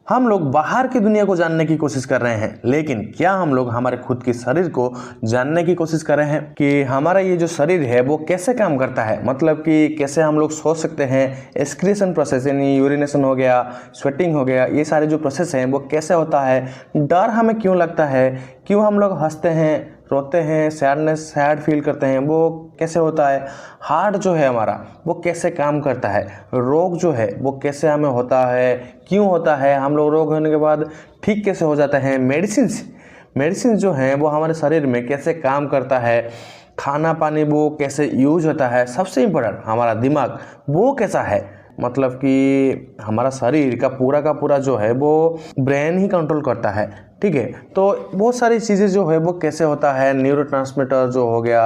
हम लोग बाहर की दुनिया को जानने की कोशिश कर रहे हैं, लेकिन क्या हम लोग हमारे खुद के शरीर को जानने की कोशिश कर रहे हैं कि हमारा ये जो शरीर है वो कैसे काम करता है। मतलब कि कैसे हम लोग सोच सकते हैं, एक्सक्रीशन प्रोसेस यानी यूरिनेशन हो गया, स्वेटिंग हो गया, ये सारे जो प्रोसेस हैं वो कैसे होता है, डर हमें क्यों लगता है, क्यों हम लोग हंसते हैं, रोते हैं, सैड फील करते हैं, वो कैसे होता है, हार्ट जो है हमारा वो कैसे काम करता है, रोग जो है वो कैसे हमें होता है, क्यों होता है, हम लोग रोग होने के बाद ठीक कैसे हो जाता है, मेडिसिन जो है वो हमारे शरीर में कैसे काम करता है, खाना पानी वो कैसे यूज होता है, सबसे इम्पोर्टेंट हमारा दिमाग वो कैसा है। मतलब कि हमारा शरीर का पूरा जो है वो ब्रेन ही कंट्रोल करता है, ठीक है। तो बहुत सारी चीज़ें जो है वो कैसे होता है, न्यूरोट्रांसमीटर जो हो गया,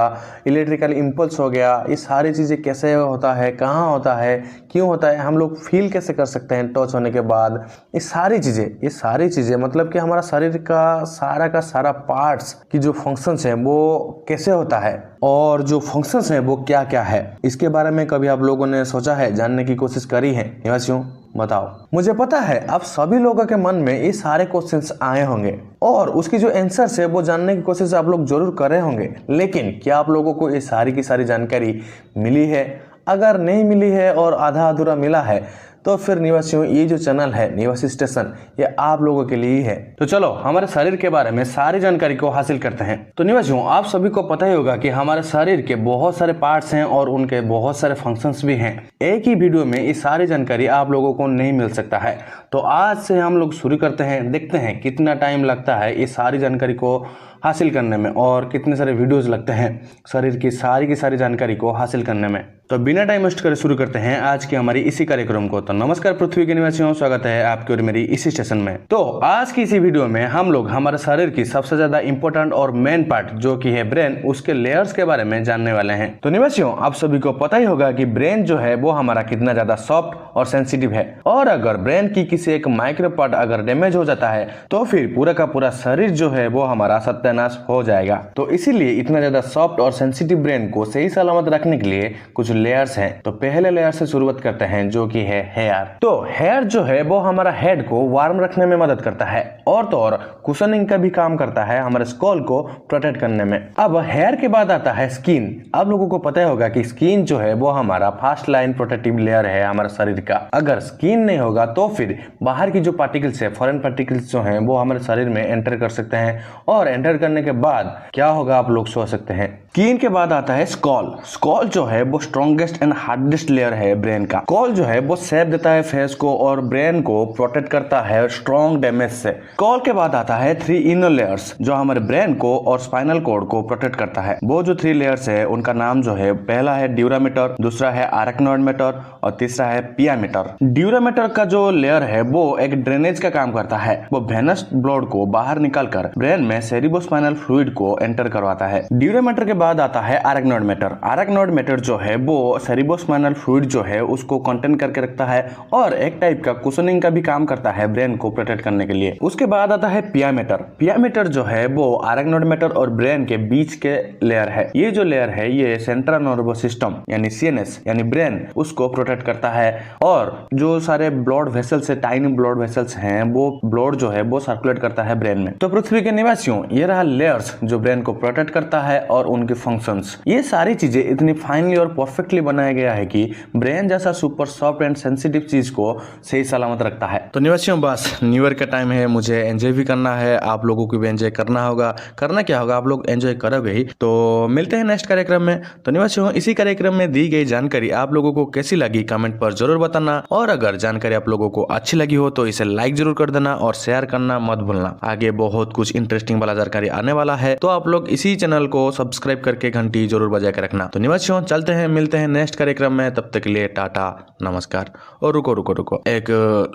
इलेक्ट्रिकल इम्पल्स हो गया, ये सारी चीज़ें कैसे होता है, कहाँ होता है, क्यों होता है, हम लोग फील कैसे कर सकते हैं टच होने के बाद, ये सारी चीज़ें मतलब कि हमारा शरीर का सारा पार्ट्स की जो फंक्शंस हैं वो कैसे होता है और जो फंक्शंस हैं वो क्या क्या है, इसके बारे में कभी आप लोगों ने सोचा है, जानने की कोशिश करी है निवासियों? बताओ। मुझे पता है आप सभी लोगों के मन में ये सारे क्वेश्चंस आए होंगे और उसकी जो आंसर्स है वो जानने की कोशिश आप लोग जरूर कर रहे होंगे, लेकिन क्या आप लोगों को ये सारी की सारी जानकारी मिली है? अगर नहीं मिली है और आधा अधूरा मिला है तो फिर निवासियों ये जो चैनल है निवासी स्टेशन ये आप लोगों के लिए ही है। तो चलो हमारे शरीर के बारे में सारी जानकारी को हासिल करते हैं। तो निवासियों आप सभी को पता ही होगा कि हमारे शरीर के बहुत सारे पार्ट्स हैं और उनके बहुत सारे फंक्शंस भी हैं। एक ही वीडियो में ये सारी जानकारी आप लोगों को नहीं मिल सकता है। तो आज से हम लोग शुरू करते हैं, देखते हैं कितना टाइम लगता है ये सारी जानकारी को हासिल करने में और कितने सारे वीडियोस लगते हैं शरीर की सारी जानकारी को हासिल करने में। तो बिना टाइम वेस्ट करे शुरू करते हैं आज की हमारी इसी कार्यक्रम को। तो नमस्कार पृथ्वी के निवासियों, स्वागत है आपके और मेरी इसी स्टेशन में। तो आज की इसी वीडियो में हम लोग हमारे शरीर की सबसे ज्यादा इंपॉर्टेंट और मेन पार्ट जो कि है ब्रेन, उसके लेयर्स के बारे में जानने वाले हैं। तो निवासियों आप सभी को पता ही होगा कि ब्रेन जो है वो हमारा कितना ज्यादा सॉफ्ट और सेंसिटिव है, और अगर ब्रेन की किसी एक माइक्रो पार्ट अगर डैमेज हो जाता है तो फिर पूरा का पूरा शरीर जो है वो हमारा सत्यानाश हो जाएगा। तो इसीलिए इतना ज्यादा सॉफ्ट और सेंसिटिव ब्रेन को सही सलामत रखने के लिए कुछ लेयर्स हैं। तो पहले लेयर से शुरुआत करते हैं जो कि है हेयर। तो हेयर जो है वो हमारा हेड को वार्म रखने में मदद करता है और तो और कुशनिंग का भी काम करता है हमारे स्कल को प्रोटेक्ट करने में। अब हेयर के बाद आता है स्किन। आप लोगों को पता होगा कि स्किन जो है वो हमारा फर्स्ट लाइन प्रोटेक्टिव लेयर है हमारे शरीर का। अगर स्किन नहीं होगा तो फिर बाहर की जो पार्टिकल्स है, फॉरेन पार्टिकल्स जो हैं वो हमारे शरीर में एंटर कर सकते हैं और एंटर करने के बाद क्या होगा आप लोग सोच सकते हैं। स्किन के बाद आता है स्कल। स्कल जो है वो स्ट्रॉन्गेस्ट एंड हार्डेस्ट लेयर है ब्रेन का। स्कल जो है वो शेप देता है फेस को और ब्रेन को प्रोटेक्ट करता है स्ट्रॉन्ग डैमेज से। स्कल के बाद आता है 3 इनर लेयर्स जो हमारे ब्रेन को और स्पाइनल कॉर्ड को प्रोटेक्ट करता है। वो जो 3 लेयर्स है उनका नाम जो है, पहला है ड्यूरामेटर, दूसरा है आर्कनॉइड मैटर और तीसरा है पिया मैटर। ड्यूरामेटर का जो लेयर है वो एक ड्रेनेज का काम करता है। वो वेनस ब्लड को बाहर निकालकर ब्रेन में सेरिब्रोस्पाइनल फ्लूइड को एंटर करवाता है। ड्यूरामेटर के बाद आता है आर्कनॉइड मैटर। आर्कनॉइड मैटर जो है वो सेरिब्रोस्पाइनल फ्लूइड जो है उसको कंटेन करके रखता है और एक टाइप का कुशनिंग का भी काम करता है ब्रेन को प्रोटेक्ट करने के लिए। उसके बाद आता है पिया मैटर। पिया मैटर जो है वो आर्कनॉइड मैटर और ब्रेन के बीच के लेयर है। ये जो लेयर है ये सेंट्रल नर्वस सिस्टम यानी सीएनएस यानी ब्रेन उसको प्रोटेक्ट करता है और जो सारे ब्लड वेसल्स है, टाइनी ब्लड वेसल्स हैं, वो ब्लड जो है वो सर्कुलेट करता है ब्रेन में। तो पृथ्वी के निवासियों ये रहा लेयर्स जो ब्रेन को प्रोटेक्ट करता है और उनके फंक्शंस। ये सारी चीजें इतनी फाइनली और परफेक्टली बनाया गया है कि ब्रेन जैसा सुपर सॉफ्ट एंड सेंसिटिव चीज को सही सलामत रखता है। तो निवासियों बस न्यू ईयर का टाइम है, मुझे एंजॉय भी करना है, आप लोगों को भी एंजॉय करना होगा। करना क्या होगा, आप लोग एंजॉय करोगे ही। तो मिलते हैं नेक्स्ट कार्यक्रम में। तो निवासियों इसी कार्यक्रम में दी गई जानकारी आप लोगों को कैसी लगी कमेंट पर जरूर बताना, और अगर जानकारी आप लोगों को अच्छी लगी हो तो इसे लाइक जरूर कर देना और शेयर करना मत भूलना। आगे बहुत कुछ इंटरेस्टिंग वाला जानकारी आने वाला है, तो आप लोग इसी चैनल को सब्सक्राइब करके घंटी जरूर बजा के रखना। तो निवासियों चलते हैं, मिलते हैं नेक्स्ट कार्यक्रम में, तब तक के लिए टाटा नमस्कार। और रुको एक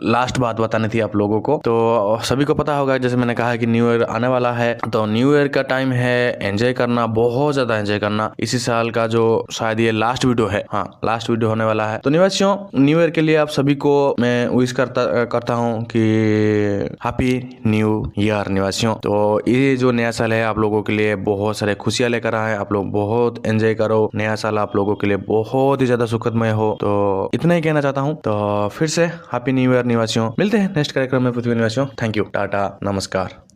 लास्ट बात बतानी थी आप लोगों को। तो सभी को पता होगा जैसे मैंने कहा कि न्यू ईयर आने वाला है, तो न्यू ईयर का टाइम है एंजॉय करना, बहुत ज्यादा एंजॉय करना। इसी साल का जो शायद ये लास्ट वीडियो है, हाँ लास्ट वीडियो होने वाला है। तो निवासियों न्यू ईयर ईयर के लिए आप सभी को मैं विश करता हूँ कि हैप्पी न्यू ईयर निवासियों। तो ये जो नया साल है आप लोगों के लिए बहुत सारे खुशियां लेकर आए, आप लोग बहुत एंजॉय करो। नया साल आप लोगों के लिए बहुत ही ज्यादा सुखदमय हो। तो इतना ही कहना चाहता हूँ। तो फिर से हैप्पी न्यू ईयर निवासियों। मिलते हैं नेक्स्ट कार्यक्रम में पृथ्वी निवासियों। थैंक यू, टाटा, नमस्कार।